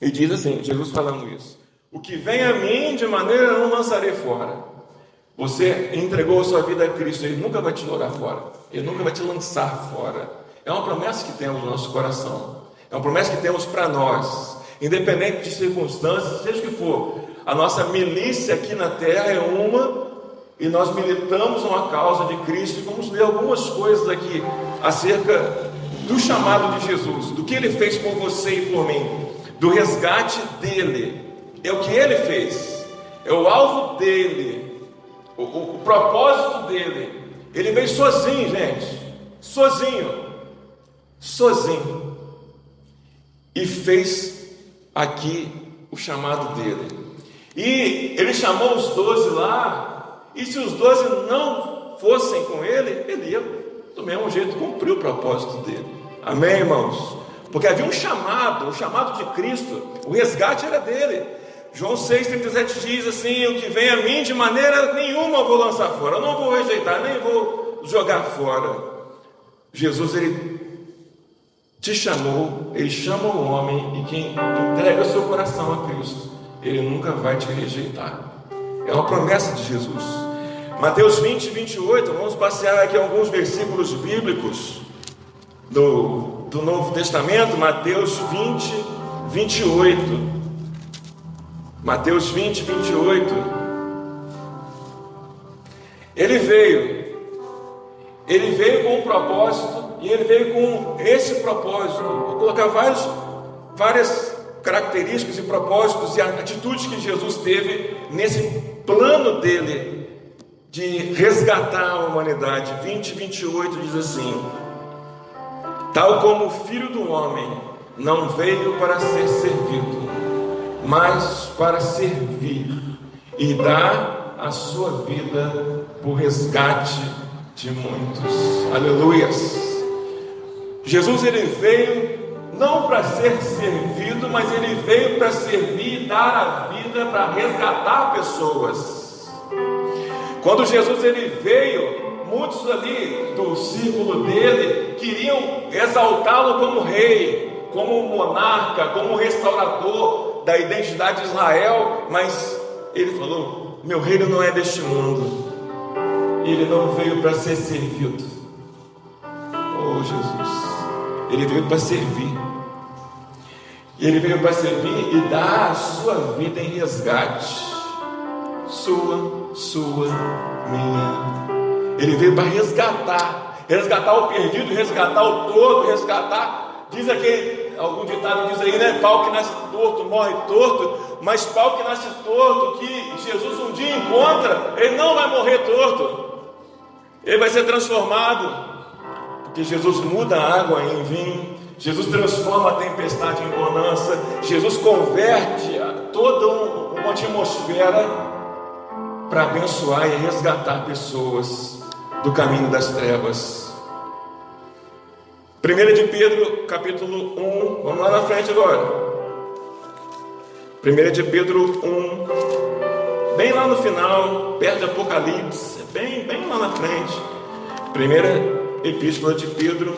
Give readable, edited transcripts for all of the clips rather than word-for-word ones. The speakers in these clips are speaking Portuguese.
E diz assim, Jesus falando isso: o que vem a mim, de maneira não lançarei fora. Você entregou a sua vida a Cristo, Ele nunca vai te jogar fora, Ele nunca vai te lançar fora. É uma promessa que temos no nosso coração, é uma promessa que temos para nós, independente de circunstâncias, seja o que for. A nossa milícia aqui na terra é uma, e nós militamos uma causa de Cristo, e vamos ler algumas coisas aqui acerca do chamado de Jesus, do que Ele fez por você e por mim, do resgate dEle. É o que Ele fez, é o alvo dEle, o propósito dEle. Ele veio sozinho, gente, sozinho, e fez aqui o chamado dEle. E Ele chamou os 12 lá, e se os 12 não fossem com Ele, Ele ia do mesmo jeito cumprir o propósito dEle. Amém, irmãos? Porque havia um chamado, o chamado de Cristo, o resgate era dEle. João 6,37 diz assim: o que vem a mim, de maneira nenhuma eu vou lançar fora, eu não vou rejeitar, nem vou jogar fora. Jesus, Ele te chamou, Ele chama o homem, e quem entrega o seu coração a Cristo, Ele nunca vai te rejeitar. É uma promessa de Jesus. Mateus 20, 28, vamos passear aqui alguns versículos bíblicos do Novo Testamento. Mateus 20, 28. Mateus 20, 28. Ele veio com um propósito, e Ele veio com esse propósito. Vou colocar várias características e propósitos e atitudes que Jesus teve nesse plano dele de resgatar a humanidade. 20, 28 diz assim: tal como o Filho do Homem não veio para ser servido, mas para servir e dar a sua vida por resgate de muitos. Aleluias! Jesus, Ele veio não para ser servido, mas Ele veio para servir e dar a vida para resgatar pessoas. Quando Jesus, Ele veio, muitos ali do círculo dele queriam exaltá-lo como rei, como monarca, como restaurador da identidade de Israel, mas Ele falou: meu reino não é deste mundo. Ele não veio para ser servido. Oh, Jesus, Ele veio para servir. Ele veio para servir e dar a sua vida em resgate. Sua, minha. Ele veio para resgatar o perdido, resgatar o torto, resgatar. Diz aqui, algum ditado diz aí, né? Pau que nasce torto, morre torto. Mas pau que nasce torto, que Jesus um dia encontra, ele não vai morrer torto. Ele vai ser transformado. Porque Jesus muda a água em vinho, Jesus transforma a tempestade em bonança, Jesus converte toda uma atmosfera para abençoar e resgatar pessoas do caminho das trevas. 1 de Pedro, capítulo 1, vamos lá na frente agora. 1 de Pedro 1, bem lá no final, perto de Apocalipse, bem lá na frente. Primeira Epístola de Pedro,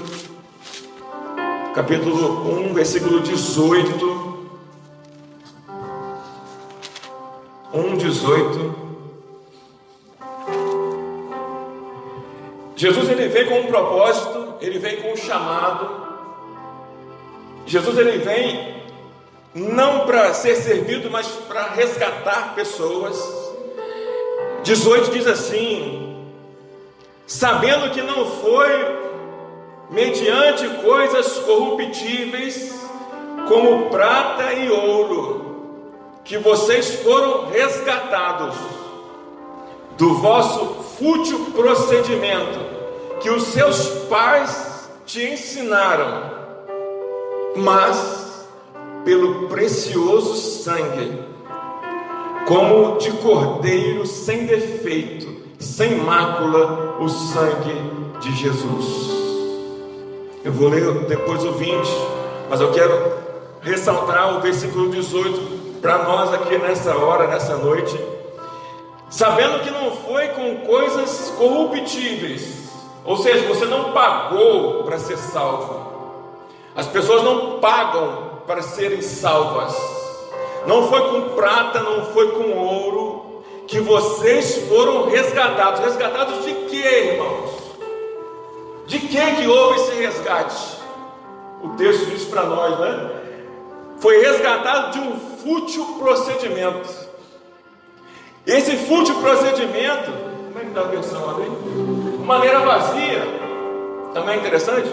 capítulo 1, versículo 18. 1:18. Jesus, ele veio com um propósito, ele veio com um chamado. Jesus, ele vem não para ser servido, mas para resgatar pessoas. 18 diz assim: sabendo que não foi mediante coisas corruptíveis, como prata e ouro, que vocês foram resgatados do vosso fútil procedimento, que os seus pais te ensinaram, mas pelo precioso sangue, como de cordeiro sem defeito, sem mácula, o sangue de Jesus. Eu vou ler depois o 20, mas eu quero ressaltar o versículo 18 para nós aqui nessa hora, nessa noite. Sabendo que não foi com coisas corruptíveis, ou seja, você não pagou para ser salvo. As pessoas não pagam para serem salvas. Não foi com prata, não foi com ouro que vocês foram resgatados. Resgatados de quê, irmãos? De que houve esse resgate? O texto diz para nós, né? Foi resgatado de um fútil procedimento. Esse fútil procedimento, como é que está a versão ali? De maneira vazia, também é interessante.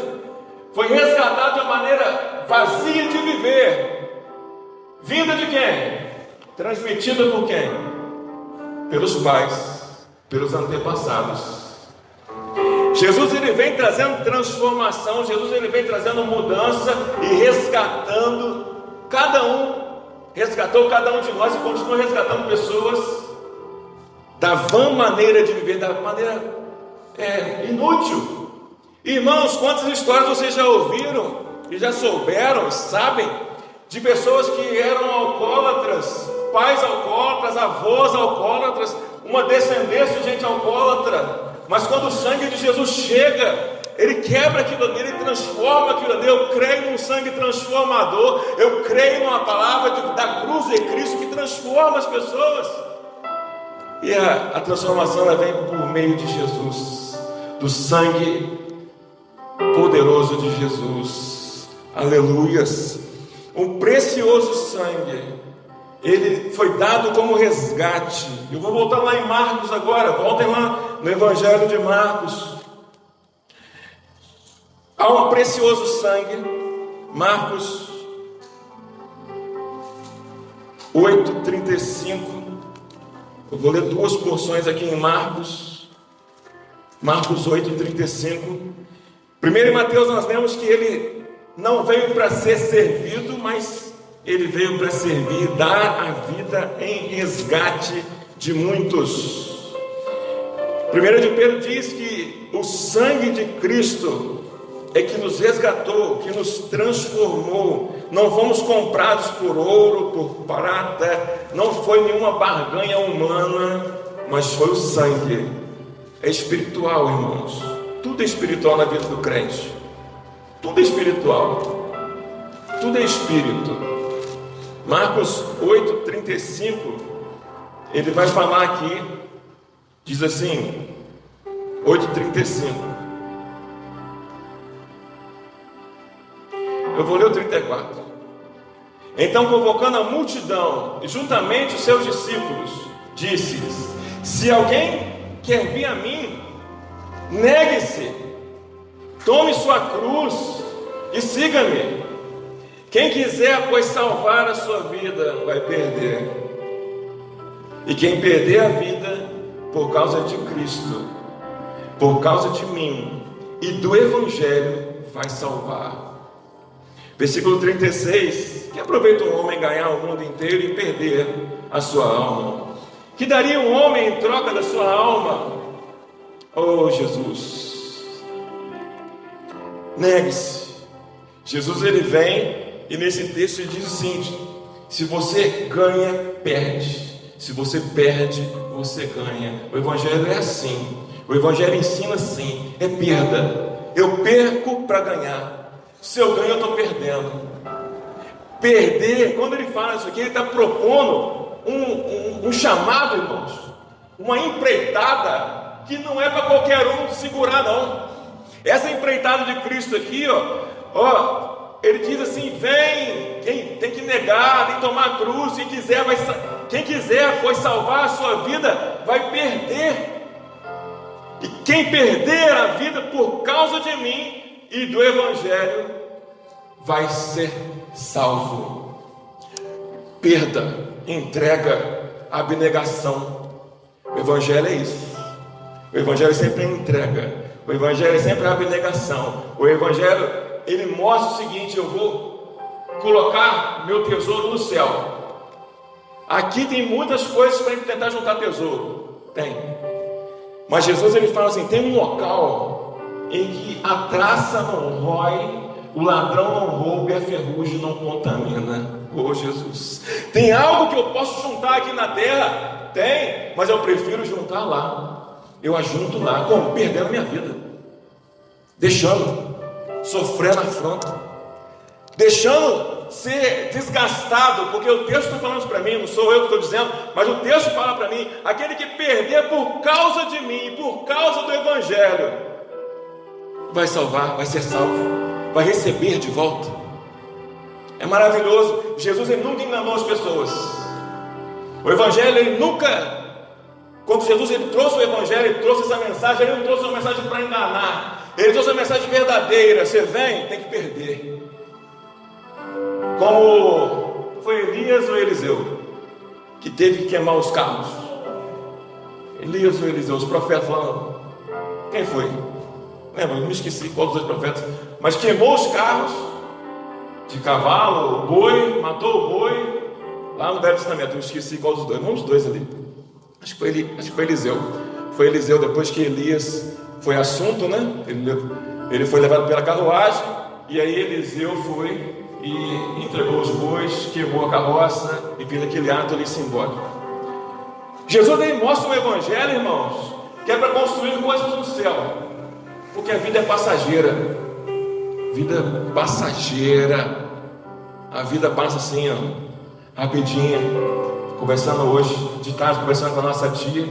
Foi resgatado de uma maneira vazia de viver. Vinda de quem? Transmitida por quem? Pelos pais, pelos antepassados. Jesus ele vem trazendo transformação, Jesus ele vem trazendo mudança e resgatando cada um, resgatou cada um de nós e continua resgatando pessoas da vã maneira de viver, da maneira inútil. Irmãos, quantas histórias vocês já ouviram e já souberam, sabem, de pessoas que eram alcoólatras, pais alcoólatras, avós alcoólatras, uma descendência de gente alcoólatra. Mas quando o sangue de Jesus chega, Ele quebra aquilo ali, Ele transforma aquilo ali. Eu creio num sangue transformador, eu creio numa palavra da cruz de Cristo que transforma as pessoas. E a transformação ela vem por meio de Jesus, do sangue poderoso de Jesus. Aleluias. Um precioso sangue, ele foi dado como resgate. Eu vou voltar lá em Marcos agora. Voltem lá no Evangelho de Marcos. Há um precioso sangue. Marcos 8:35. Eu vou ler duas porções aqui em Marcos. Marcos 8:35. Primeiro em Mateus nós vemos que ele não veio para ser servido, mas ele veio para servir e dar a vida em resgate de muitos. 1 de Pedro diz que o sangue de Cristo é que nos resgatou, que nos transformou. Não fomos comprados por ouro, por prata, não foi nenhuma barganha humana, mas foi o sangue. É espiritual, irmãos. Tudo é espiritual na vida do crente. Tudo é espiritual. Tudo é espírito. Marcos 8:35, ele vai falar aqui, diz assim, 8:35. Eu vou ler o 34. Então, convocando a multidão e juntamente os seus discípulos, disse-lhes: se alguém quer vir a mim, negue-se, tome sua cruz e siga-me. Quem quiser, pois, salvar a sua vida, vai perder. E quem perder a vida por causa de Cristo, por causa de mim e do Evangelho, vai salvar. Versículo 36. Que aproveita um homem ganhar o mundo inteiro e perder a sua alma? Que daria um homem em troca da sua alma? Oh, Jesus! Negue-se. Jesus ele vem e nesse texto ele diz o seguinte: se você ganha, perde. Se você perde, você ganha. O Evangelho é assim. O Evangelho ensina assim: é perda. Eu perco para ganhar. Se eu ganho, eu estou perdendo. Perder, quando ele fala isso aqui, ele está propondo um chamado, irmãos, uma empreitada que não é para qualquer um segurar, não. Essa empreitada de Cristo aqui, ele diz assim: vem, quem tem que negar, tem que tomar a cruz, quem quiser, pois, salvar a sua vida, vai perder. E quem perder a vida por causa de mim e do Evangelho, vai ser salvo. Perda, entrega, abnegação. O Evangelho é isso. O Evangelho sempre é entrega. O Evangelho é sempre abnegação. O Evangelho, ele mostra o seguinte: eu vou colocar meu tesouro no céu. Aqui tem muitas coisas para ele tentar juntar tesouro. Tem. Mas Jesus ele fala assim: tem um local em que a traça não rói, o ladrão não rouba e a ferrugem não contamina. Oh, Jesus! Tem algo que eu posso juntar aqui na terra? Tem, mas eu prefiro juntar lá. Eu ajunto lá, como? Perdendo minha vida, deixando sofrer na afronta, deixando ser desgastado, porque o texto está falando para mim, não sou eu que estou dizendo, mas o texto fala para mim: aquele que perder por causa de mim, por causa do Evangelho, vai salvar, vai ser salvo, vai receber de volta. É maravilhoso. Jesus, ele nunca enganou as pessoas. O Evangelho, ele nunca... Quando Jesus, ele trouxe o Evangelho, ele trouxe essa mensagem, ele não trouxe uma mensagem para enganar, ele trouxe uma mensagem verdadeira. Você vem, tem que perder. Como foi Elias ou Eliseu que teve que queimar os carros? Elias ou Eliseu? Os profetas lá, quem foi? Lembra, eu me esqueci qual dos dois profetas, mas queimou os carros de cavalo, boi, matou o boi, lá no Velho Testamento. Eu me esqueci qual dos dois, um dos dois ali. Acho que foi Eliseu. Foi Eliseu, depois que Elias foi assunto, né? Ele foi levado pela carruagem, e aí Eliseu foi e entregou os bois, queimou a carroça e fez aquele ato ali simbólico. Jesus aí mostra o Evangelho, irmãos, que é para construir coisas no céu, porque a vida é passageira. Vida passageira. A vida passa assim, ó, rapidinho. Conversando hoje de tarde, conversando com a nossa tia,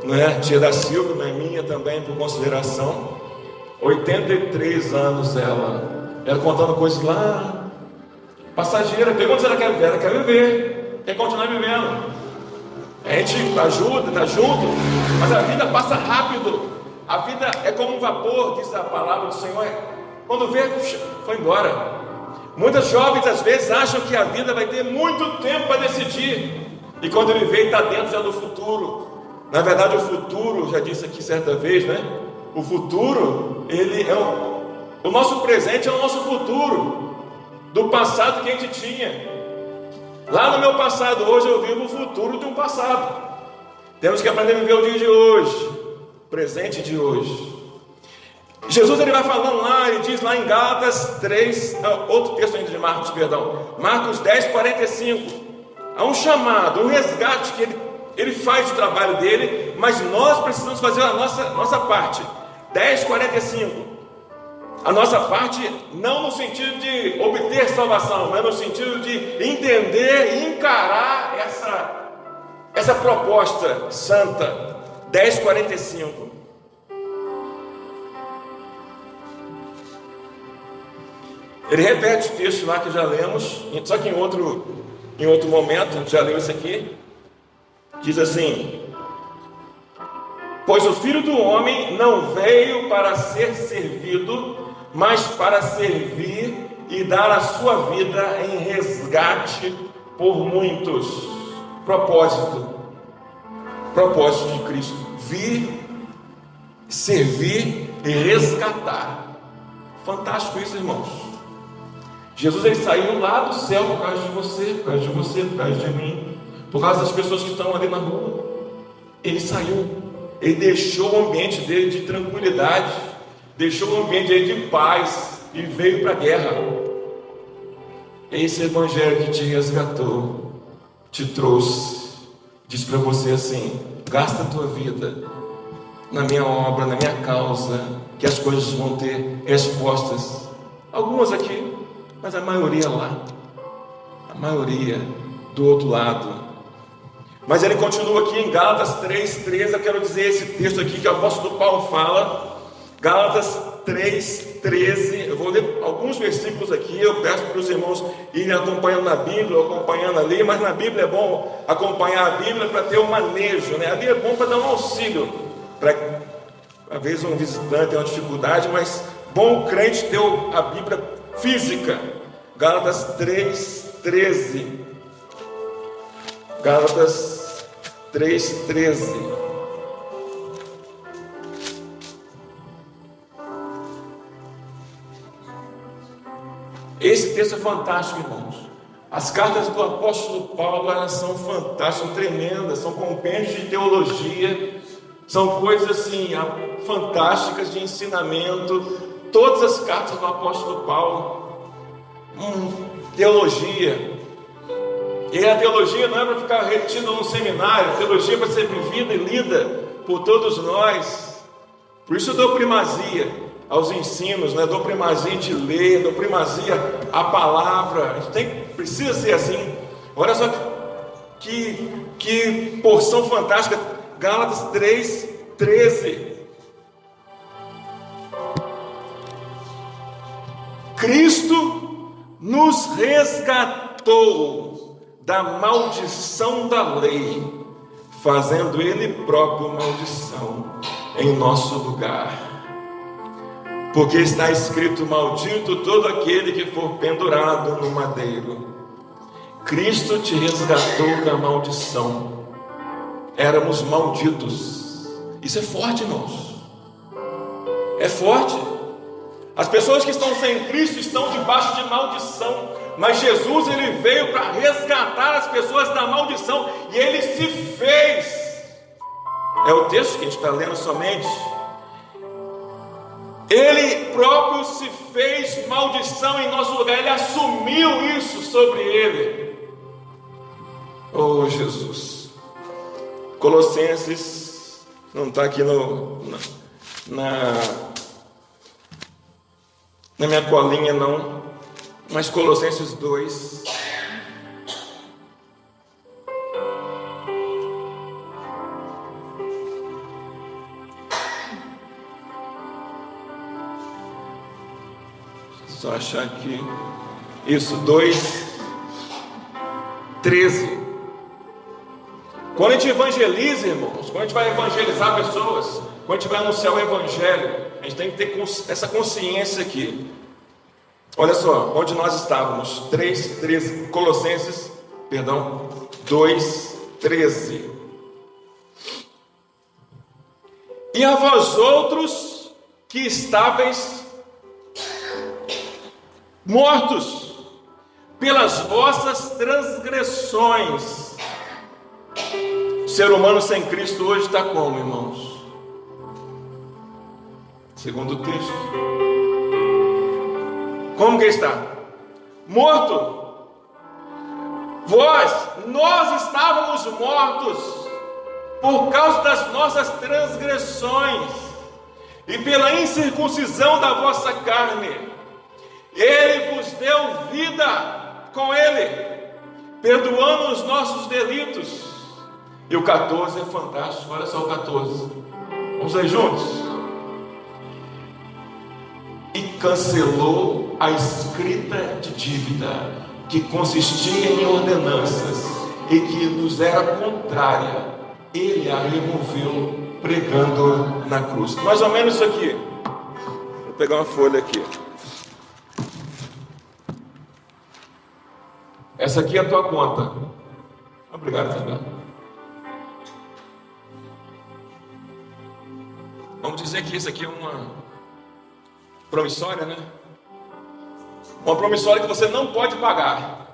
né? Tia da Silva, não é minha também, por consideração. 83 anos ela contando coisas lá, passageira. Pergunta se ela quer viver. Ela quer viver, quer continuar vivendo. A gente ajuda, está junto, mas a vida passa rápido. A vida é como um vapor, diz a palavra do Senhor. Quando vê, foi embora. Muitas jovens às vezes acham que a vida vai ter muito tempo para decidir, e quando ele vê, está dentro já do futuro. Na verdade, o futuro, já disse aqui certa vez, né? O futuro, ele é o nosso presente é o nosso futuro, do passado que a gente tinha. Lá no meu passado, hoje eu vivo o futuro de um passado. Temos que aprender a viver o dia de hoje, presente de hoje. Jesus, ele vai falando lá, ele diz lá em Gálatas 3, outro texto ainda de Marcos, perdão, Marcos 10, 45. Há um chamado, um resgate que ele faz o trabalho dele, mas nós precisamos fazer a nossa parte. 10, 45. A nossa parte não no sentido de obter salvação, mas no sentido de entender e encarar essa proposta santa. 10, 45. Ele repete o texto lá que já lemos, só que em outro momento, a gente já leu isso aqui. Diz assim: pois o Filho do Homem não veio para ser servido, mas para servir e dar a sua vida em resgate por muitos. Propósito de Cristo: vir, servir e resgatar. Fantástico isso, irmãos. Jesus, ele saiu lá do céu por causa de você, por causa de você, por causa de mim, por causa das pessoas que estão ali na rua. Ele saiu, ele deixou o ambiente dele de tranquilidade, deixou o ambiente dele de paz e veio para a guerra. Esse Evangelho que te resgatou, te trouxe, diz para você assim: gasta a tua vida na minha obra, na minha causa, que as coisas vão ter respostas. Algumas aqui, mas a maioria lá, a maioria do outro lado. Mas ele continua aqui em Gálatas 3:13. Eu quero dizer esse texto aqui que o apóstolo Paulo fala, Gálatas 3:13. Eu vou ler alguns versículos aqui. Eu peço para os irmãos irem acompanhando na Bíblia, ou acompanhando ali. Mas na Bíblia é bom acompanhar a Bíblia para ter um manejo, né? A Bíblia é bom para dar um auxílio, para às vezes um visitante tem uma dificuldade, mas bom o crente ter a Bíblia física. Gálatas 3:13. Gálatas 3:13. Esse texto é fantástico, irmãos. As cartas do apóstolo Paulo, elas são fantásticas, são tremendas, são compêndios de teologia, são coisas assim fantásticas de ensinamento. Todas as cartas do apóstolo Paulo, teologia. E a teologia não é para ficar retida num seminário. A teologia é para ser vivida e lida por todos nós. Por isso eu dou primazia aos ensinos, né? Dou primazia de ler, dou primazia à palavra. A gente precisa ser assim. Olha só que porção fantástica. Gálatas 3:13. Cristo nos resgatou da maldição da lei, fazendo Ele próprio maldição em nosso lugar. Porque está escrito: maldito todo aquele que for pendurado no madeiro. Cristo te resgatou da maldição. Éramos malditos. Isso é forte, irmãos. É forte. As pessoas que estão sem Cristo estão debaixo de maldição, mas Jesus, Ele veio para resgatar as pessoas da maldição, e Ele se fez. É o texto que a gente está lendo somente. Ele próprio se fez maldição em nosso lugar. Ele assumiu isso sobre Ele. Oh, Jesus. Colossenses, não está aqui na minha colinha não, mas Colossenses 2. Só achar aqui. Isso, 2:13. Quando a gente evangeliza, irmãos, quando a gente vai evangelizar pessoas, quando a gente vai anunciar o Evangelho, a gente tem que ter essa consciência aqui. Olha só, onde nós estávamos, 3:13, Colossenses, 2:13. E a vós outros que estáveis mortos pelas vossas transgressões. O ser humano sem Cristo hoje está como, irmãos? Segundo o texto, como que está? Morto. Nós estávamos mortos por causa das nossas transgressões e pela incircuncisão da vossa carne. Ele vos deu vida com Ele, perdoando os nossos delitos. E o 14 é fantástico, olha só o 14. Vamos ler juntos? E cancelou a escrita de dívida que consistia em ordenanças e que nos era contrária. Ele a removeu pregando na cruz. Mais ou menos isso aqui. Vou pegar uma folha aqui. Essa aqui é a tua conta. Obrigado, Fernando. Vamos dizer que isso aqui é uma promissória, né? Uma promissória que você não pode pagar.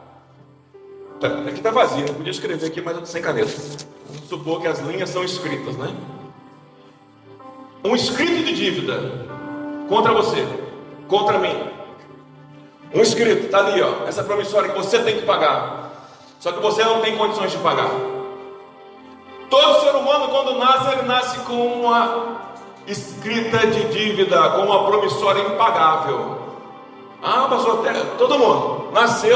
Aqui está vazio, não podia escrever aqui, mas sem caneta. Vamos supor que as linhas são escritas, né? Um escrito de dívida contra você, contra mim. Um escrito, está ali, ó. Essa promissória que você tem que pagar. Só que você não tem condições de pagar. Todo ser humano, quando nasce, ele nasce com uma escrita de dívida, com uma promissória impagável. Ah, pastor, todo mundo nasce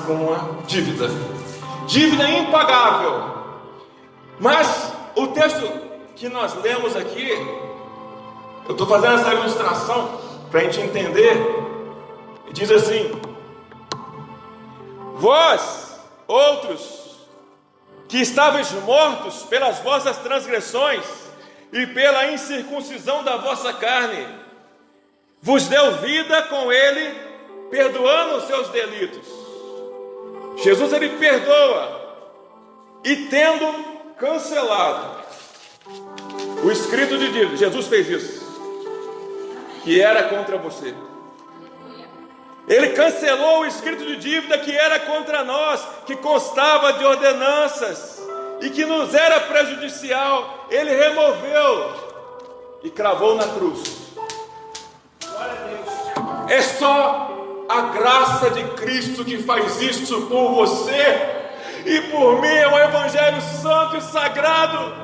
com uma dívida impagável. Mas o texto que nós lemos aqui, eu estou fazendo essa ilustração para a gente entender. Diz assim: vós outros que estáveis mortos pelas vossas transgressões e pela incircuncisão da vossa carne, vos deu vida com Ele, perdoando os seus delitos. Jesus, Ele perdoa, e tendo cancelado o escrito de dívida, Jesus fez isso, que era contra você. Ele cancelou o escrito de dívida que era contra nós, que constava de ordenanças e que nos era prejudicial. Ele removeu e cravou na cruz. Glória a Deus. É só a graça de Cristo que faz isso por você e por mim. É um evangelho santo e sagrado.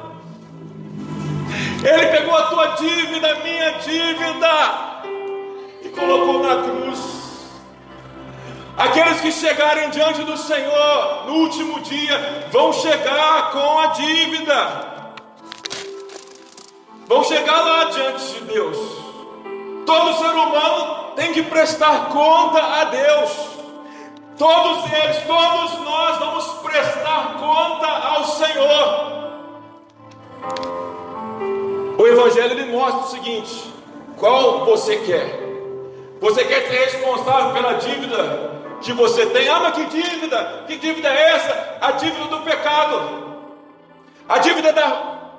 Ele pegou a tua dívida, a minha dívida, e colocou na cruz. Aqueles que chegarem diante do Senhor no último dia vão chegar com a dívida, vão chegar lá diante de Deus. Todo ser humano tem que prestar conta a Deus. Todos eles, todos nós vamos prestar conta ao Senhor. O Evangelho ele mostra o seguinte: qual você quer? Você quer ser responsável pela dívida que você tem? Ah, mas que dívida? Que dívida é essa? A dívida do pecado, a dívida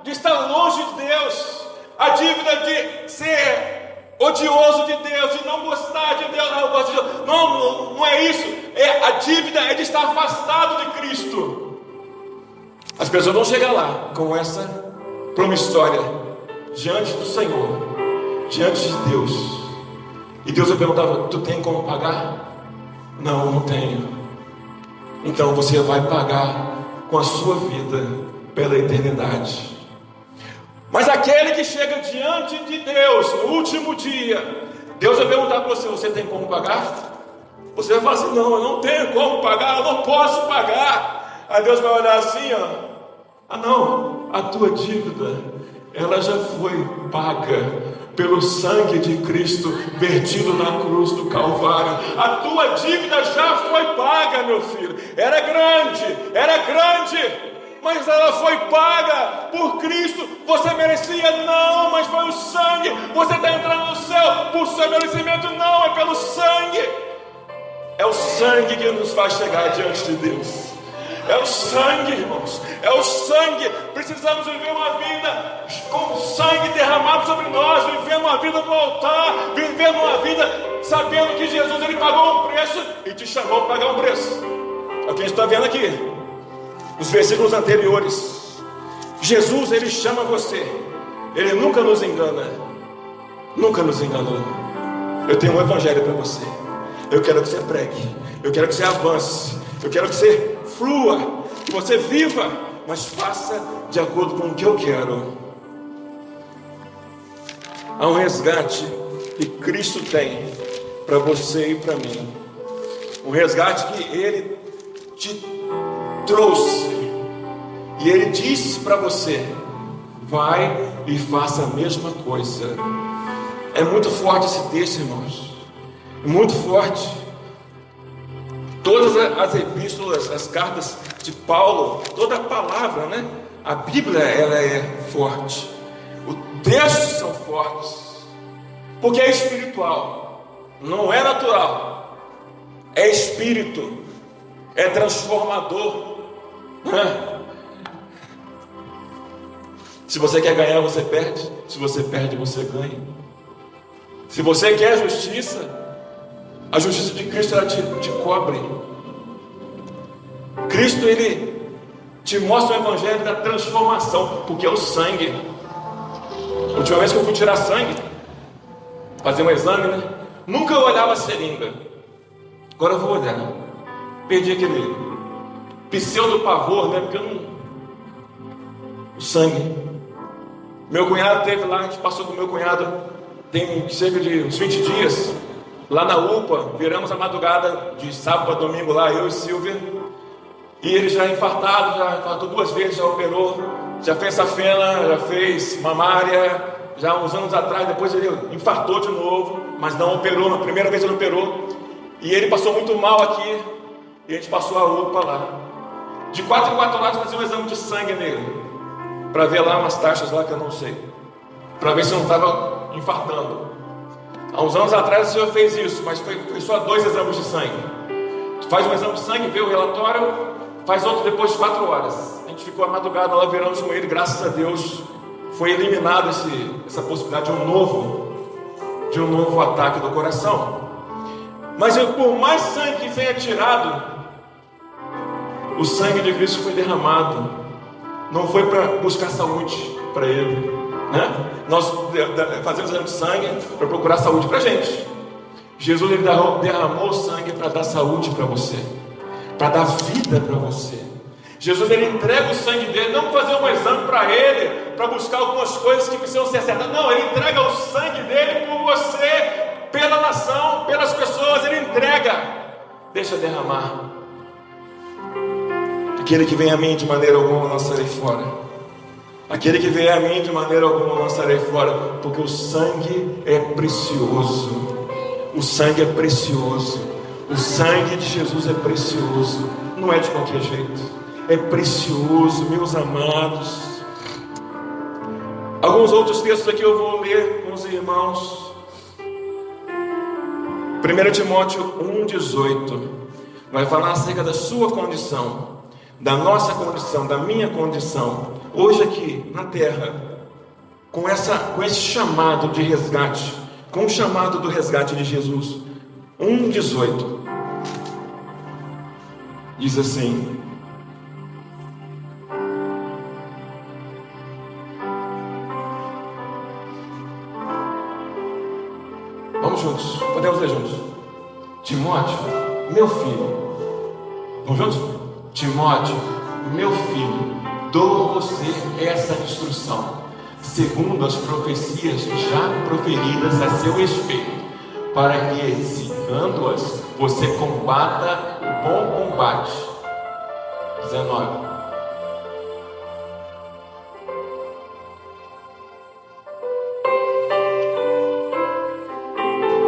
de estar longe de Deus, a dívida de ser odioso de Deus, de não gostar de Deus. Não, eu gosto de Deus. Não é isso. A dívida é de estar afastado de Cristo. As pessoas vão chegar lá com essa promissória diante do Senhor, diante de Deus, e Deus vai perguntar: tu tem como pagar? Não, não tenho. Então você vai pagar com a sua vida pela eternidade. Mas aquele que chega diante de Deus no último dia, Deus vai perguntar para você: você tem como pagar? Você vai falar assim: não, eu não tenho como pagar, eu não posso pagar. Aí Deus vai olhar assim, ó: ah não, a tua dívida, ela já foi paga pelo sangue de Cristo vertido na cruz do Calvário. A tua dívida já foi paga, meu filho. Era grande, mas ela foi paga por Cristo. Você merecia? Não, mas foi o sangue. Você está entrando no céu por seu merecimento? Não, é pelo sangue. É o sangue que nos faz chegar diante de Deus. É o sangue, irmãos, é o sangue. Precisamos viver uma vida com sangue derramado sobre nós, vivendo uma vida no altar, vivendo uma vida sabendo que Jesus ele pagou um preço e te chamou para pagar um preço. É o que a gente está vendo aqui nos versículos anteriores. Jesus ele chama você, ele nunca nos engana, nunca nos enganou. Eu tenho um evangelho para você. Eu quero que você pregue, eu quero que você avance, eu quero que você flua, que você viva, mas faça de acordo com o que eu quero. Há um resgate que Cristo tem para você e para mim. Um resgate que Ele te trouxe. E Ele disse para você: vai e faça a mesma coisa. É muito forte esse texto, irmãos. Muito forte. Todas as epístolas, as cartas de Paulo, toda a palavra, né? A Bíblia, ela é forte. Os textos são fortes, porque é espiritual, não é natural, é espírito, é transformador, né? Se você quer ganhar, você perde. Se você perde, você ganha. Se você quer justiça, a justiça de Cristo ela te cobre. Cristo ele te mostra o evangelho da transformação, porque é o sangue. A última vez que eu fui tirar sangue, fazer um exame, né? Nunca eu olhava a seringa. Agora eu vou olhar. Perdi aquele pseudo pavor, né? Porque eu não... O sangue. Meu cunhado teve lá, a gente passou com meu cunhado, tem cerca de uns 20 dias. Lá na UPA, viramos a madrugada de sábado para domingo lá, eu e Silvia. E ele já infartado, já infartou 2 vezes, já operou, já fez safena, já fez mamária, já uns anos atrás, depois ele infartou de novo, mas não operou, na primeira vez ele operou. E ele passou muito mal aqui, e a gente passou a UPA lá. De 4 em 4 horas fazia um exame de sangue nele, para ver lá umas taxas lá que eu não sei, para ver se não estava infartando. Há uns anos atrás o senhor fez isso, mas foi só 2 exames de sangue. Faz um exame de sangue, vê o relatório, faz outro depois de 4 horas. A gente ficou a madrugada lá, viramos com ele, graças a Deus foi eliminado essa possibilidade de um novo ataque do coração. Mas por mais sangue que venha tirado, o sangue de Cristo foi derramado. Não foi para buscar saúde para ele, né? Nós fazemos exame de sangue para procurar saúde para a gente. Jesus ele derramou o sangue para dar saúde para você, para dar vida para você. Jesus, ele entrega o sangue dele, não fazer um exame para ele, para buscar algumas coisas que precisam ser acertadas. Não, ele entrega o sangue dele por você, pela nação, pelas pessoas, ele entrega. Deixa derramar. Aquele que vem a mim de maneira alguma eu lançarei fora. Aquele que vem a mim de maneira alguma eu lançarei fora. Porque o sangue é precioso. O sangue é precioso. O sangue de Jesus é precioso. Não é de qualquer jeito. É precioso, meus amados. Alguns outros textos aqui eu vou ler com os irmãos. 1 Timóteo 1,18 vai falar acerca da sua condição, da nossa condição, da minha condição, hoje aqui na terra, com esse chamado de resgate, com o chamado do resgate de Jesus. 1,18 diz assim: vamos juntos, podemos ler juntos. Timóteo, meu filho. Vamos juntos? Timóteo, meu filho, dou a você essa instrução, segundo as profecias já proferidas a seu respeito, para que, citando-as, você combata o bom combate. 19.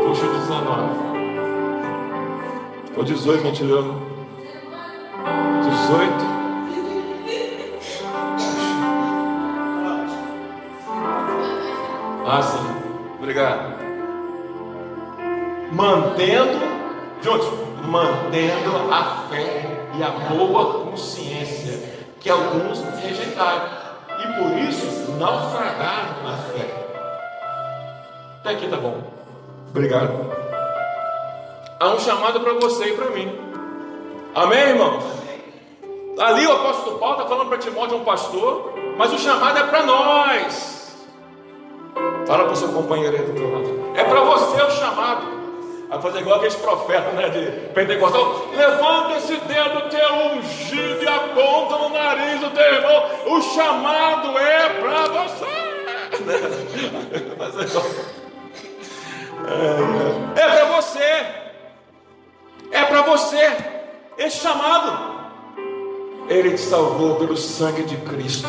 Puxa o 19. O 18 que a gente leu. 18. Ah, sim. Obrigado. Mantendo a fé e a boa consciência que alguns rejeitaram e por isso naufragaram na fé. Até aqui tá bom. Obrigado. Há um chamado para você e para mim. Amém, irmãos? Ali o apóstolo Paulo está falando para Timóteo, um pastor, mas o chamado é para nós. Fala para o seu companheiro aí do teu lado. É para você o chamado. Vai fazer igual aqueles profetas, né, de Pentecostal. Levanta esse dedo teu ungido e aponta no nariz do teu irmão. O chamado é para você. É para você. É para você. Esse chamado. Ele te salvou pelo sangue de Cristo.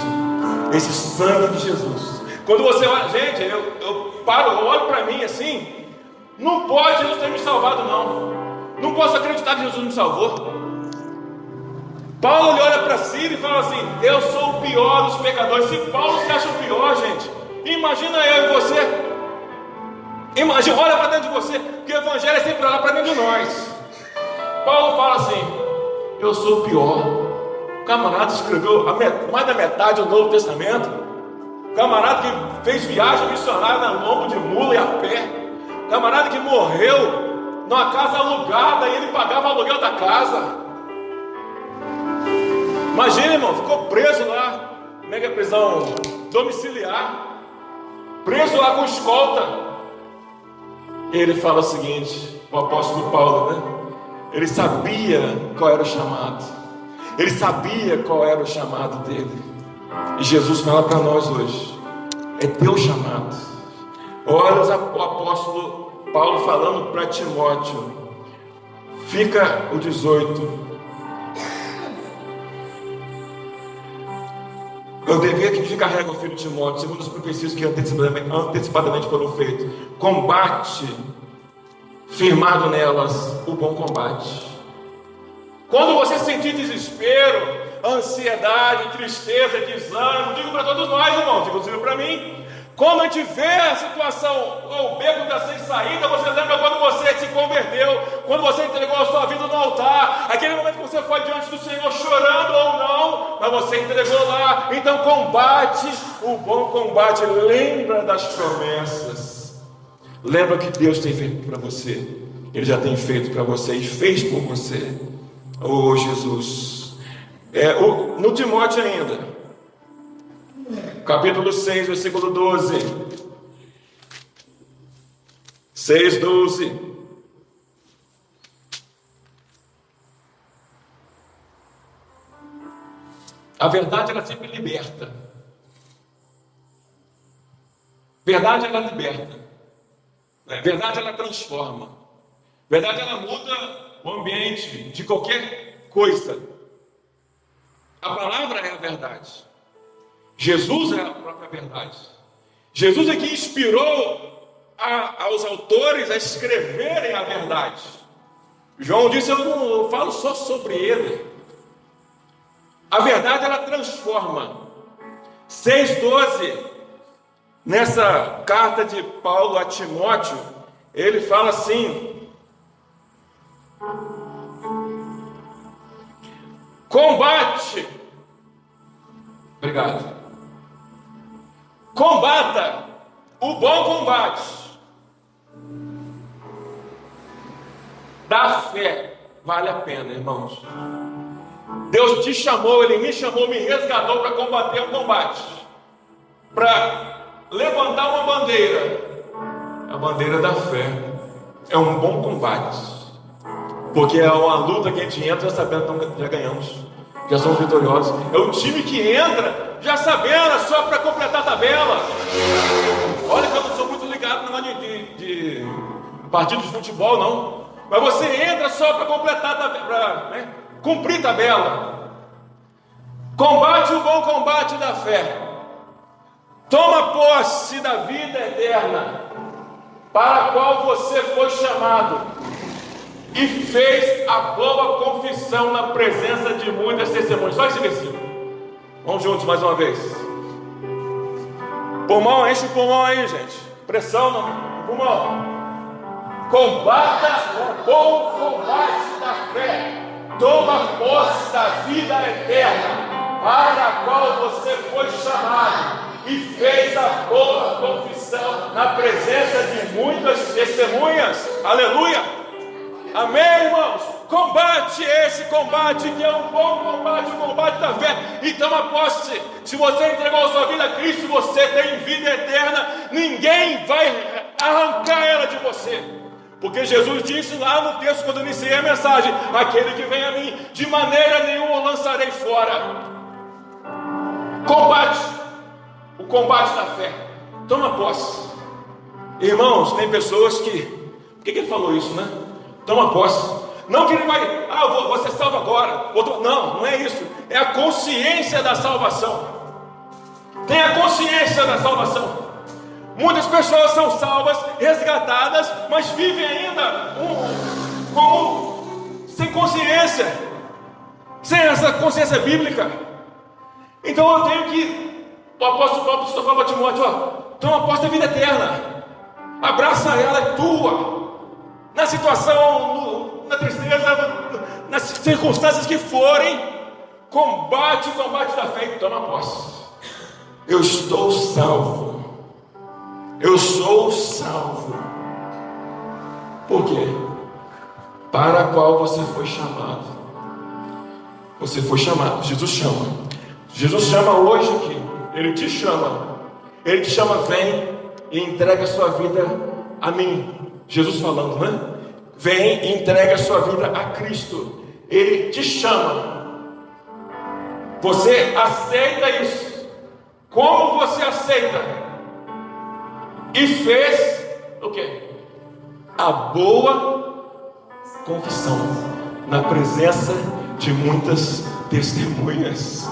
Esse sangue de Jesus. Quando você olha, gente, eu paro, eu olho para mim assim. Não pode Jesus ter me salvado, não. Não posso acreditar que Jesus me salvou. Paulo ele olha para si e fala assim: eu sou o pior dos pecadores. Se Paulo se acha o pior, gente, imagina eu e você. Imagina, olha para dentro de você, porque o evangelho é sempre olhar para dentro de nós. Paulo fala assim: eu sou o pior. O camarada escreveu mais da metade do Novo Testamento. O camarada que fez viagem missionária na lombo de mula e a pé. Camarada que morreu numa casa alugada e ele pagava o aluguel da casa. Imagina, irmão, ficou preso lá. Como é que é prisão domiciliar? Preso lá com escolta. E ele fala o seguinte, o apóstolo Paulo, né? Ele sabia qual era o chamado. Ele sabia qual era o chamado dele. E Jesus fala para nós hoje: é teu chamado. Olha o apóstolo Paulo falando para Timóteo. Fica o 18. Eu devia que te carrega o filho Timóteo, segundo as profecias que antecipadamente foram feitas. Combate, firmado nelas, o bom combate. Quando você sentir desespero, ansiedade, tristeza, desânimo, digo para todos nós, irmãos, inclusive para mim. Quando a gente vê a situação, o beco está sem saída, você lembra quando você se converteu, quando você entregou a sua vida no altar, aquele momento que você foi diante do Senhor chorando ou não, mas você entregou lá. Então combate o bom combate, lembra das promessas, lembra o que Deus tem feito para você. Ele já tem feito para você e fez por você. Oh Jesus. No Timóteo ainda, capítulo 6, versículo 12. 6:12. A verdade, ela sempre liberta. Verdade, ela liberta. Verdade, ela transforma. Verdade, ela muda o ambiente de qualquer coisa. A palavra é a verdade. Jesus é a própria verdade. Jesus é que inspirou aos autores a escreverem a verdade. João disse: eu não falo só sobre ele. A verdade, ela transforma. 6,12, nessa carta de Paulo a Timóteo, ele fala assim: combate, obrigado, combata o bom combate da fé. Vale a pena, irmãos. Deus te chamou, Ele me chamou, me resgatou para combater um combate, para levantar uma bandeira. A bandeira da fé é um bom combate, porque é uma luta que a gente entra já sabendo que já ganhamos, já somos vitoriosos. É o time que entra já sabendo, só para completar a tabela. Olha que eu não sou muito ligado no negócio de partido de futebol, não. Mas você entra só para completar a tabela, para cumprir tabela. Combate o bom combate da fé. Toma posse da vida eterna, para a qual você foi chamado, e fez a boa confissão na presença de muitas testemunhas. Só esse versículo. Vamos juntos mais uma vez. Pulmão, enche o pulmão aí, gente. Pressão no pulmão. Combata o bom combate da fé. Toma posse da vida eterna, para a qual você foi chamado, e fez a boa confissão na presença de muitas testemunhas. Aleluia! Amém, irmãos? Combate esse combate, que é um bom combate, o combate da fé, e toma posse. Se você entregou a sua vida a Cristo, você tem vida eterna. Ninguém vai arrancar ela de você, porque Jesus disse lá no texto, quando eu iniciei a mensagem: aquele que vem a mim, de maneira nenhuma o lançarei fora. Combate o combate da fé. Toma posse. Irmãos, tem pessoas que... Por que ele falou isso, né? Toma posse. Não que ele vai... vou ser salvo agora. Não, não é isso. É a consciência da salvação. Tem a consciência da salvação. Muitas pessoas são salvas, resgatadas, mas vivem ainda sem consciência, sem essa consciência bíblica. Então eu tenho que... O apóstolo Paulo está falando para Timóteo: toma posse da vida eterna, abraça ela, é tua. Na situação, na tristeza, nas circunstâncias que forem, combate o combate da fé e toma posse. Eu estou salvo. Eu sou salvo. Por quê? Para a qual você foi chamado. Você foi chamado. Jesus chama. Jesus chama hoje aqui. Ele te chama. Ele te chama: vem e entrega a sua vida a mim. Jesus falando, né? Vem e entrega a sua vida a Cristo. Ele te chama. Você aceita isso? Como você aceita? E fez o quê? A boa confissão na presença de muitas testemunhas.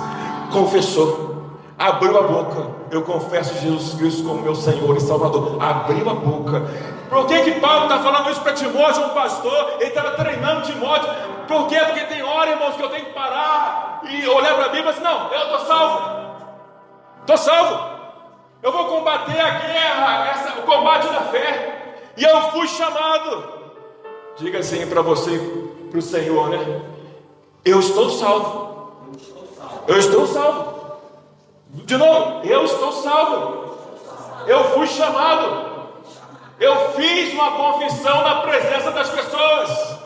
Confessou, abriu a boca: eu confesso Jesus Cristo como meu Senhor e Salvador. Abriu a boca. Por que Paulo está falando isso para Timóteo, um pastor? Ele estava treinando Timóteo. Por quê? Porque tem hora, irmãos, que eu tenho que parar e olhar para a Bíblia e dizer: não, eu estou salvo. Estou salvo. Eu vou combater a guerra, o combate da fé. E eu fui chamado. Diga assim para você, para o Senhor, né? Eu estou salvo. Eu estou salvo. De novo, eu estou salvo. Eu fui chamado. Eu fiz uma confissão na presença das pessoas.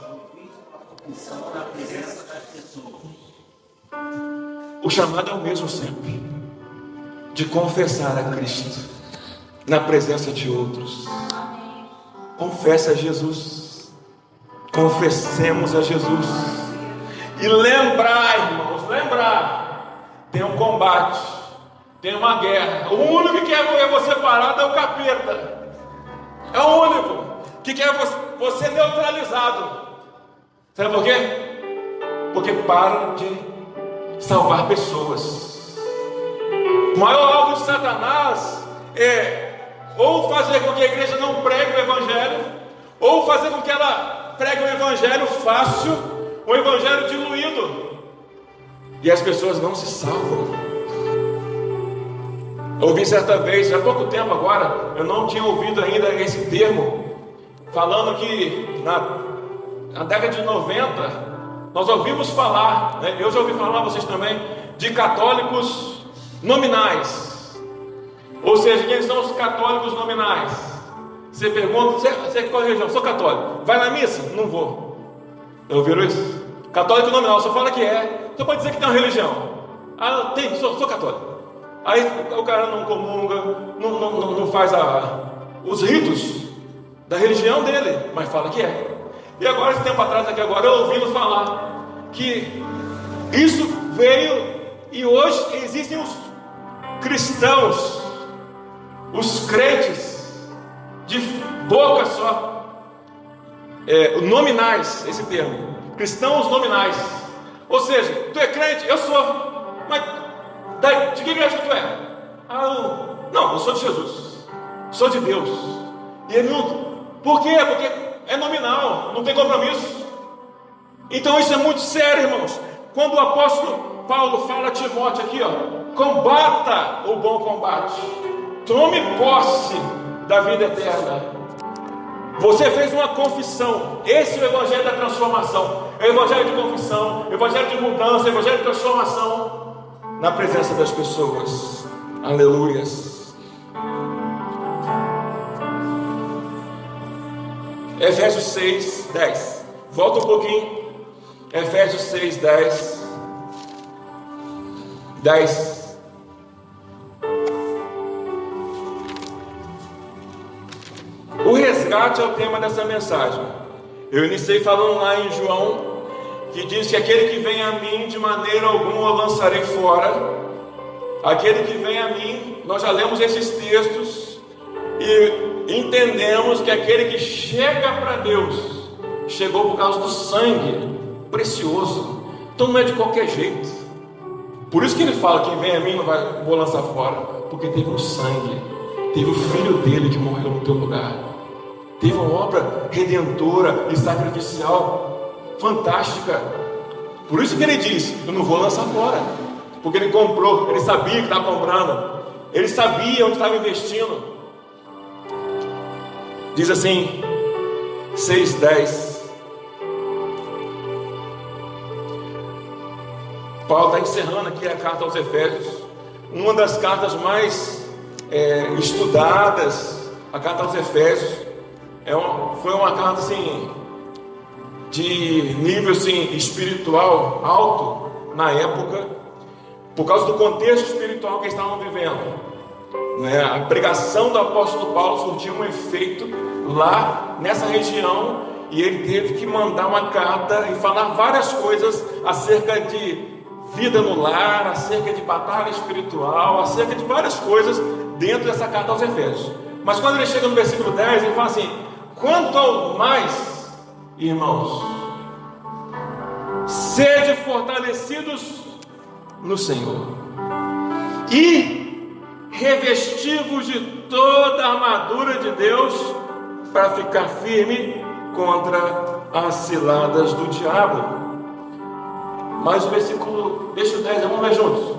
O chamado é o mesmo sempre, de confessar a Cristo na presença de outros. Confessa a Jesus. Confessemos a Jesus. E lembrar, irmãos, lembrar tem um combate, tem uma guerra. O único que quer ver você parado é o capeta. É o único que quer você neutralizado. Sabe por quê? Porque param de salvar pessoas. O maior alvo de Satanás é ou fazer com que a igreja não pregue o evangelho, ou fazer com que ela pregue um evangelho fácil, um evangelho diluído, e as pessoas não se salvam. Eu ouvi certa vez, há pouco tempo agora, eu não tinha ouvido ainda esse termo, falando que na década de 90, nós ouvimos falar, né? Eu já ouvi falar, vocês também, de católicos nominais. Ou seja, quem são os católicos nominais? Você pergunta, você é qual religião? Sou católico. Vai na missa? Não vou. Já ouviram isso? Católico nominal, só fala que é. Você pode dizer que tem uma religião. Ah, tem, sou católico. Aí o cara não comunga, não faz os ritos da religião dele, mas fala que é. E agora, esse tempo atrás, aqui agora, eu ouvindo falar que isso veio e hoje existem os cristãos, os crentes de boca só, nominais, esse termo, cristãos nominais. Ou seja, tu é crente? Eu sou. Mas de que igreja tu é? Não, eu sou de Jesus, sou de Deus. E ele não. Por quê? Porque é nominal, não tem compromisso. Então isso é muito sério, irmãos. Quando o apóstolo Paulo fala a Timóteo aqui, combata o bom combate, tome posse da vida eterna. Você fez uma confissão. Esse é o evangelho da transformação. É o evangelho de confissão, o evangelho de mudança, o evangelho de transformação na presença das pessoas. Aleluias. Efésios 6, 10. Volta um pouquinho. Efésios 6, 10. 10. O resgate é o tema dessa mensagem. Eu iniciei falando lá em João, que diz que aquele que vem a mim, de maneira alguma eu lançarei fora. Aquele que vem a mim, nós já lemos esses textos e entendemos que aquele que chega para Deus, chegou por causa do sangue precioso. Então não é de qualquer jeito. Por isso que ele fala, quem vem a mim não vou lançar fora, porque teve um sangue, teve o filho dele que morreu no teu lugar, teve uma obra redentora e sacrificial fantástica. Por isso que ele diz, eu não vou lançar fora, porque ele comprou, ele sabia que estava comprando, ele sabia onde estava investindo. Diz assim, 6:10. Paulo está encerrando aqui a carta aos Efésios, uma das cartas mais estudadas. A carta aos Efésios foi uma carta assim, de nível assim, espiritual alto na época, por causa do contexto espiritual que eles estavam vivendo, né? A pregação do apóstolo Paulo surtiu um efeito lá nessa região, e ele teve que mandar uma carta e falar várias coisas acerca de vida no lar, acerca de batalha espiritual, acerca de várias coisas dentro dessa carta aos Efésios. Mas quando ele chega no versículo 10, ele fala assim: quanto ao mais, irmãos, sede fortalecidos no Senhor e revestivos de toda a armadura de Deus, para ficar firme contra as ciladas do diabo. Mas o versículo, deixa o 10, vamos ver juntos.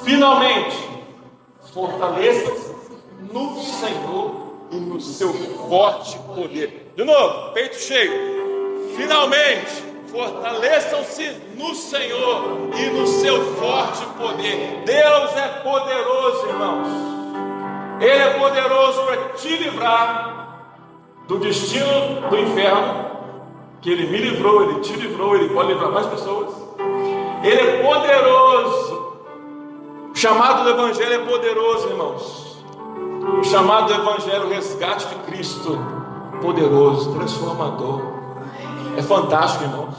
Finalmente, fortaleça-se no Senhor e no seu forte poder. De novo, peito cheio. Finalmente, fortaleçam-se no Senhor e no seu forte poder. Deus é poderoso, irmãos. Ele é poderoso para te livrar do destino do inferno, que Ele me livrou, Ele te livrou, Ele pode livrar mais pessoas. Ele é poderoso. O chamado do Evangelho é poderoso, irmãos. O chamado do Evangelho, o resgate de Cristo, poderoso, transformador. É fantástico, irmãos.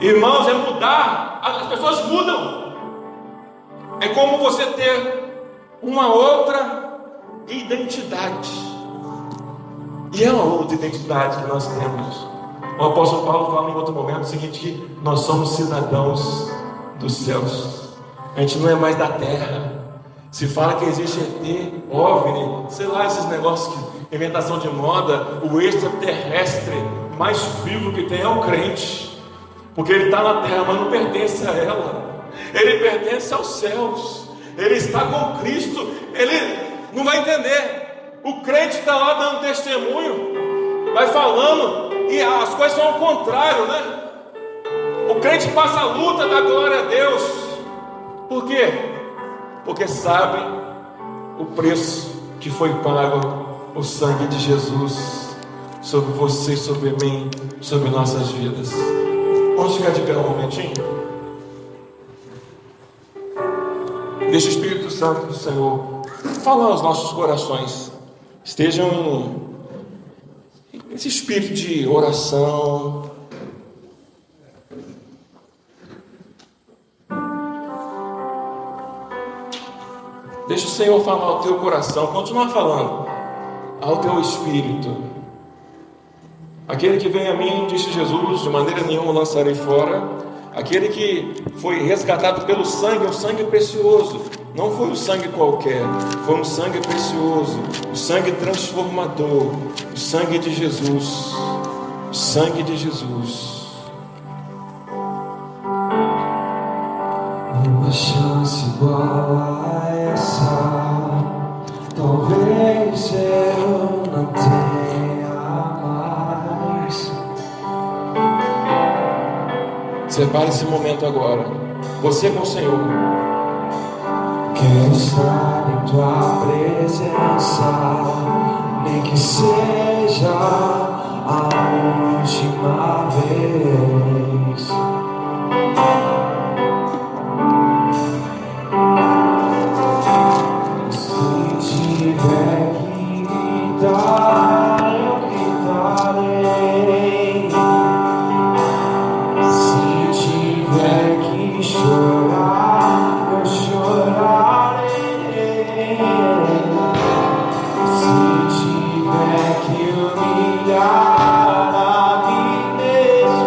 Irmãos, é mudar as pessoas mudam. É como você ter uma outra identidade. E é uma outra identidade que nós temos. O apóstolo Paulo fala em outro momento o seguinte, que nós somos cidadãos dos céus. A gente não é mais da terra. Se fala que existe ET, OVNI, sei lá, esses negócios que inventação de moda, o extraterrestre mais vivo que tem é o crente, porque ele está na terra, mas não pertence a ela, ele pertence aos céus, ele está com Cristo, ele não vai entender. O crente está lá dando testemunho, vai falando, e as coisas são ao contrário, né? O crente passa a luta da glória a Deus. Por quê? Porque sabe o preço que foi pago, o sangue de Jesus sobre você, sobre mim, sobre nossas vidas. Vamos ficar de pé um momentinho? Deixa o Espírito Santo do Senhor falar aos nossos corações. Estejam nesse espírito de oração. Deixa o Senhor falar ao teu coração, continua falando ao teu espírito. Aquele que vem a mim, disse Jesus, de maneira nenhuma o lançarei fora. Aquele que foi resgatado pelo sangue, é um sangue precioso. Não foi um sangue qualquer, foi um sangue precioso, o sangue transformador, o sangue de Jesus, o sangue de Jesus. Uma chance igual a essa, talvez eu não tenha mais. Separe esse momento agora, você com o Senhor. Quero estar em tua presença, nem que seja a última vez. Se tiver que gritar, eu gritarei. Se tiver que chorar, eu chorarei. Se tiver que humilhar a mim mesmo,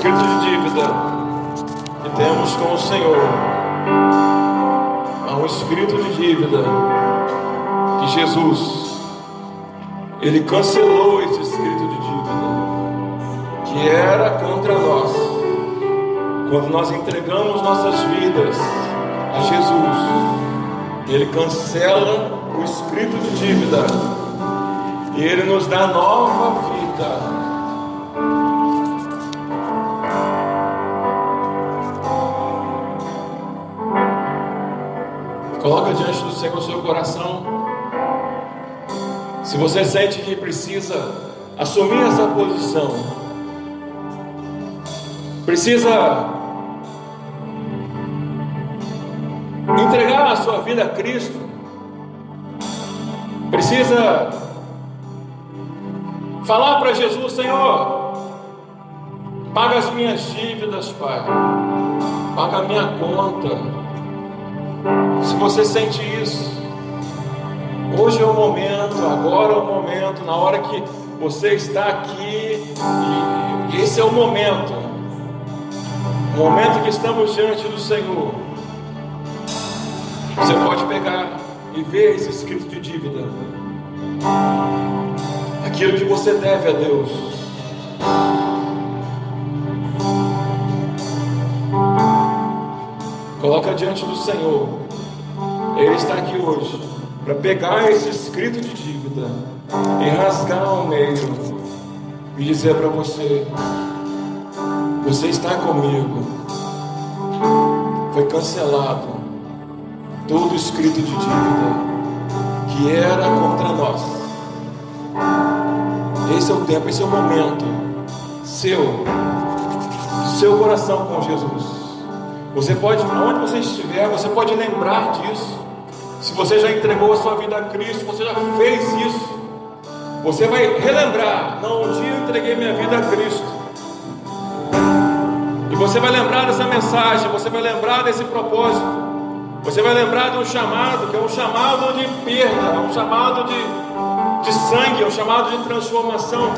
escrito de dívida que temos com o Senhor. Há um escrito de dívida que Jesus, Ele cancelou esse escrito de dívida que era contra nós. Quando nós entregamos nossas vidas a Jesus, Ele cancela o escrito de dívida e Ele nos dá nova vida. Coloca diante do Senhor o seu coração. Se você sente que precisa assumir essa posição, precisa entregar a sua vida a Cristo, precisa falar para Jesus: Senhor, paga as minhas dívidas, Pai, paga a minha conta. Se você sente isso, hoje é o momento, agora é o momento, na hora que você está aqui, e esse é o momento que estamos diante do Senhor. Você pode pegar e ver esse escrito de dívida, aquilo que você deve a Deus. Coloca diante do Senhor. Ele está aqui hoje para pegar esse escrito de dívida e rasgar ao meio e dizer para você: você está comigo. Foi cancelado todo escrito de dívida que era contra nós. Esse é o tempo, esse é o momento seu coração com Jesus. Você pode, onde você estiver, você pode lembrar disso. Se você já entregou a sua vida a Cristo, você já fez isso, você vai relembrar: não, um dia eu entreguei minha vida a Cristo. E você vai lembrar dessa mensagem, você vai lembrar desse propósito, você vai lembrar de um chamado, que é um chamado de perda, é um chamado de sangue, é um chamado de transformação.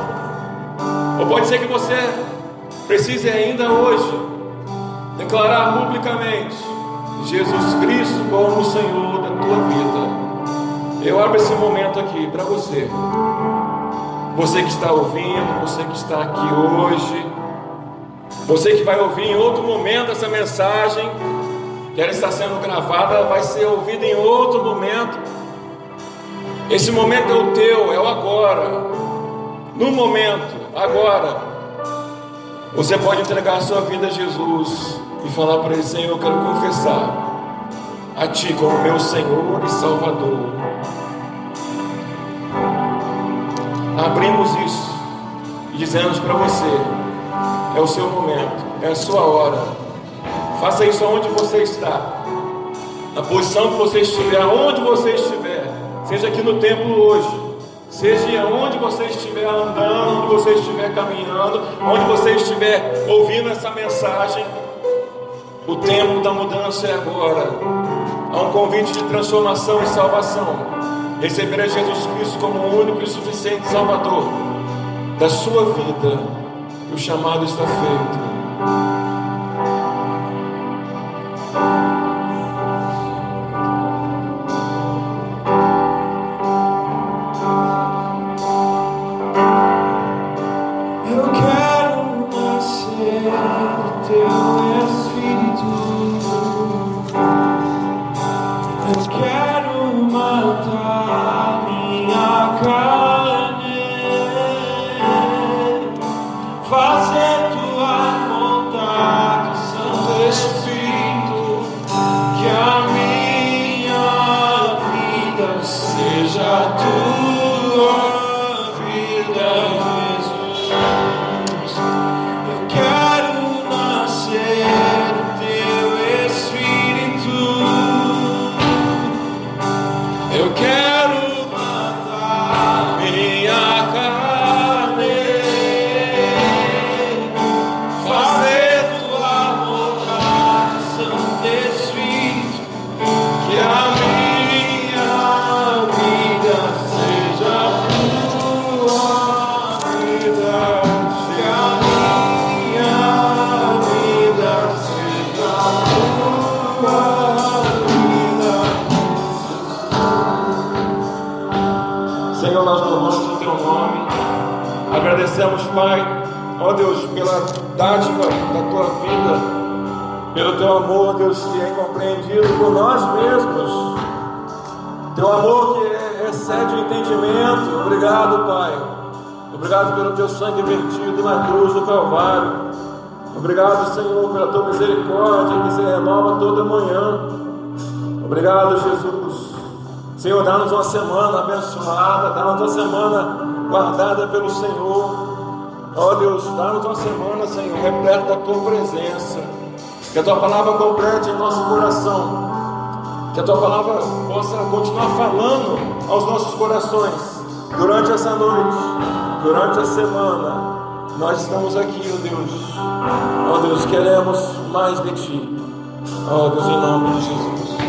Ou pode ser que você precise ainda hoje declarar publicamente Jesus Cristo como o Senhor da tua vida. Eu abro esse momento aqui para você. Você que está ouvindo, você que está aqui hoje, você que vai ouvir em outro momento essa mensagem, que ela está sendo gravada, vai ser ouvida em outro momento. Esse momento é o teu, é o agora. No momento, agora, você pode entregar a sua vida a Jesus e falar para Ele: Senhor, eu quero confessar a Ti como meu Senhor e Salvador. Abrimos isso e dizemos para você: é o seu momento, é a sua hora. Faça isso aonde você está, na posição que você estiver, aonde você estiver, seja aqui no templo hoje, seja onde você estiver andando, onde você estiver caminhando, onde você estiver ouvindo essa mensagem. O tempo da mudança é agora. Há um convite de transformação e salvação. Receber a Jesus Cristo como o único e suficiente Salvador da sua vida. O chamado está feito. Senhor, nós louvamos o Teu nome. Agradecemos, Pai, ó Deus, pela dádiva da Tua vida, pelo Teu amor, Deus, que é incompreendido por nós mesmos. Teu amor que excede o entendimento. Obrigado, Pai. Obrigado pelo Teu sangue vertido na cruz do Calvário. Obrigado, Senhor, pela Tua misericórdia que se renova toda manhã. Obrigado, Jesus. Senhor, dá-nos uma semana abençoada, dá-nos uma semana guardada pelo Senhor. Ó Deus, dá-nos uma semana, Senhor, repleta da Tua presença. Que a Tua palavra complete em nosso coração. Que a Tua palavra possa continuar falando aos nossos corações durante essa noite, durante a semana. Nós estamos aqui, ó Deus. Ó Deus, queremos mais de Ti. Ó Deus, em nome de Jesus.